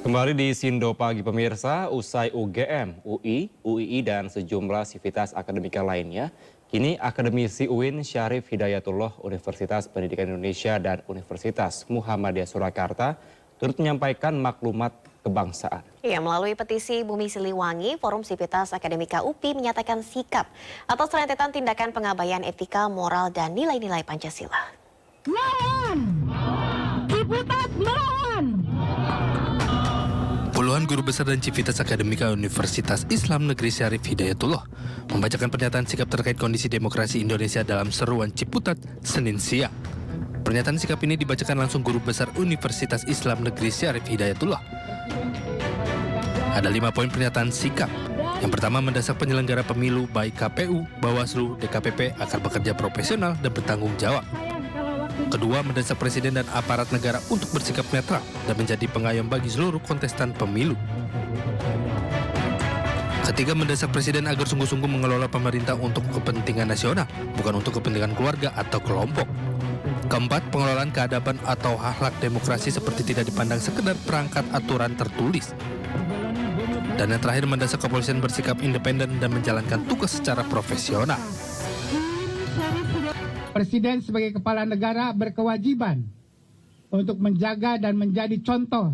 Kembali di Sindo Pagi pemirsa, usai UGM, UI, UII dan sejumlah sivitas akademika lainnya, kini akademisi UIN Syarif Hidayatullah Universitas Pendidikan Indonesia dan Universitas Muhammadiyah Surakarta turut menyampaikan maklumat kebangsaan. Ya, melalui petisi Bumi Siliwangi, Forum Sivitas Akademika UPI menyatakan sikap atas rentetan tindakan pengabaian etika, moral, dan nilai-nilai Pancasila. Melawan! Ciputat melawan! Puluhan guru besar dan civitas akademika Universitas Islam Negeri Syarif Hidayatullah membacakan pernyataan sikap terkait kondisi demokrasi Indonesia dalam seruan Ciputat Senin siang. Pernyataan sikap ini dibacakan langsung guru besar Universitas Islam Negeri Syarif Hidayatullah. Ada 5 poin pernyataan sikap. Yang pertama, mendesak penyelenggara pemilu baik KPU, Bawaslu, DKPP agar bekerja profesional dan bertanggung jawab. Kedua, mendesak presiden dan aparat negara untuk bersikap netral dan menjadi pengayom bagi seluruh kontestan pemilu. Ketiga, mendesak presiden agar sungguh-sungguh mengelola pemerintah untuk kepentingan nasional, bukan untuk kepentingan keluarga atau kelompok. Keempat, pengelolaan keadaban atau akhlak demokrasi seperti tidak dipandang sekedar perangkat aturan tertulis. Dan yang terakhir, mendesak kepolisian bersikap independen dan menjalankan tugas secara profesional. Presiden sebagai kepala negara berkewajiban untuk menjaga dan menjadi contoh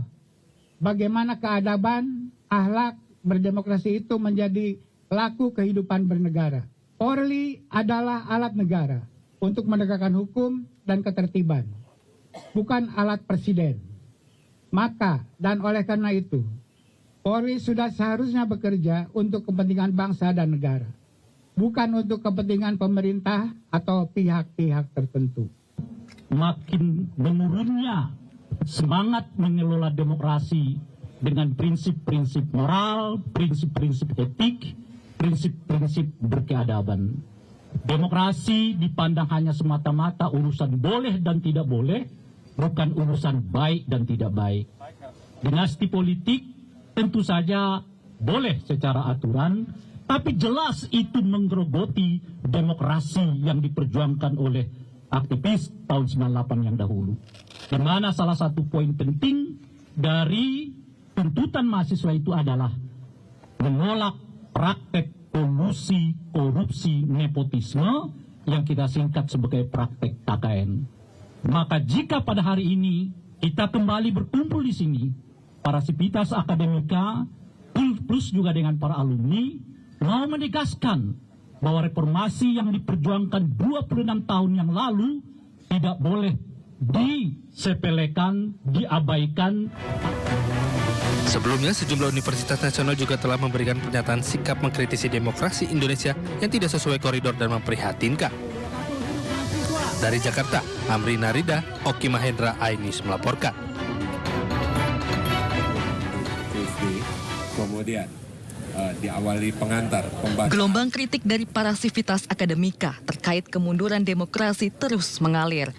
bagaimana keadaban, akhlak, berdemokrasi itu menjadi laku kehidupan bernegara. Polri adalah alat negara untuk menegakkan hukum dan ketertiban, bukan alat presiden. Maka dan oleh karena itu, Polri sudah seharusnya bekerja untuk kepentingan bangsa dan negara, bukan untuk kepentingan pemerintah atau pihak-pihak tertentu. Makin menurunnya semangat mengelola demokrasi dengan prinsip-prinsip moral, prinsip-prinsip etik, prinsip-prinsip berkeadaban. Demokrasi dipandang hanya semata-mata urusan boleh dan tidak boleh, bukan urusan baik dan tidak baik. Dinasti politik tentu saja boleh secara aturan, tapi jelas itu menggerogoti demokrasi yang diperjuangkan oleh aktivis tahun 98 yang dahulu. Di mana salah satu poin penting dari tuntutan mahasiswa itu adalah menolak praktek kolusi, korupsi, nepotisme yang kita singkat sebagai praktek KKN. Maka jika pada hari ini kita kembali berkumpul di sini, para sivitas akademika plus juga dengan para alumni, mau menegaskan bahwa reformasi yang diperjuangkan 26 tahun yang lalu tidak boleh disepelekan, diabaikan. Sebelumnya, sejumlah universitas nasional juga telah memberikan pernyataan sikap mengkritisi demokrasi Indonesia yang tidak sesuai koridor dan memprihatinkan. Dari Jakarta, Amri Narida, Oki Mahendra, Ainis melaporkan. Kemudian diawali pengantar pembahasan. Gelombang kritik dari para sivitas akademika terkait kemunduran demokrasi terus mengalir.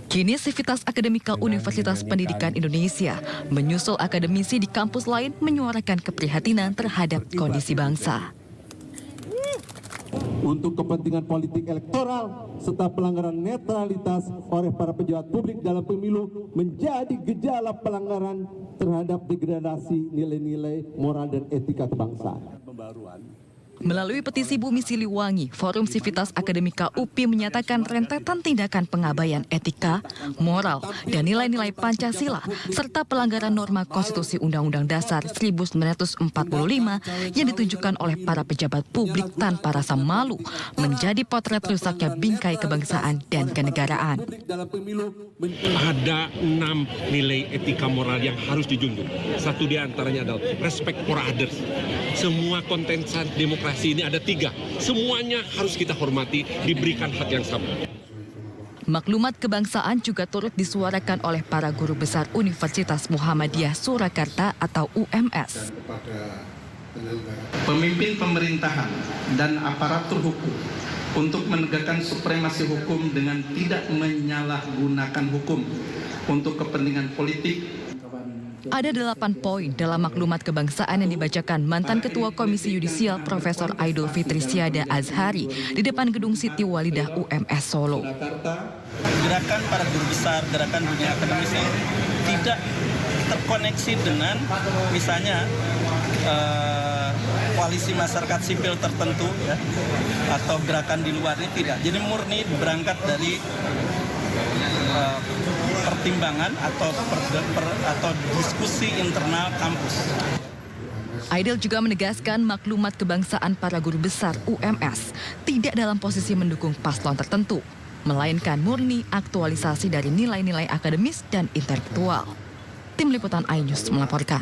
Kini Sivitas Akademika Universitas Pendidikan Indonesia menyusul akademisi di kampus lain menyuarakan keprihatinan terhadap kondisi bangsa. Untuk kepentingan politik elektoral serta pelanggaran netralitas oleh para pejabat publik dalam pemilu menjadi gejala pelanggaran terhadap degradasi nilai-nilai moral dan etika kebangsaan. Melalui petisi Bumi Siliwangi, Forum Sivitas Akademika UPI menyatakan rentetan tindakan pengabaian etika, moral, dan nilai-nilai Pancasila, serta pelanggaran norma konstitusi Undang-Undang Dasar 1945 yang ditunjukkan oleh para pejabat publik tanpa rasa malu, menjadi potret rusaknya bingkai kebangsaan dan kenegaraan. Ada 6 nilai etika moral yang harus dijunjung. Satu di antaranya adalah respect for others. Semua kontestan demokrasi ini ada 3. Semuanya harus kita hormati, diberikan hak yang sama. Maklumat kebangsaan juga turut disuarakan oleh para guru besar Universitas Muhammadiyah Surakarta atau UMS. Pemimpin pemerintahan dan aparatur hukum untuk menegakkan supremasi hukum dengan tidak menyalahgunakan hukum untuk kepentingan politik. Ada 8 poin dalam maklumat kebangsaan yang dibacakan mantan Ketua Komisi Yudisial Profesor Aidul Fitri Syada Azhari di depan Gedung Siti Walidah UMS Solo. Gerakan para guru besar, gerakan dunia akademis tidak terkoneksi dengan misalnya koalisi masyarakat sipil tertentu ya, atau gerakan di luar ini tidak. Jadi murni berangkat dari pertimbangan atau diskusi internal kampus. Aidil juga menegaskan maklumat kebangsaan para guru besar UMS tidak dalam posisi mendukung paslon tertentu, melainkan murni aktualisasi dari nilai-nilai akademis dan intelektual. Tim Liputan iNews melaporkan.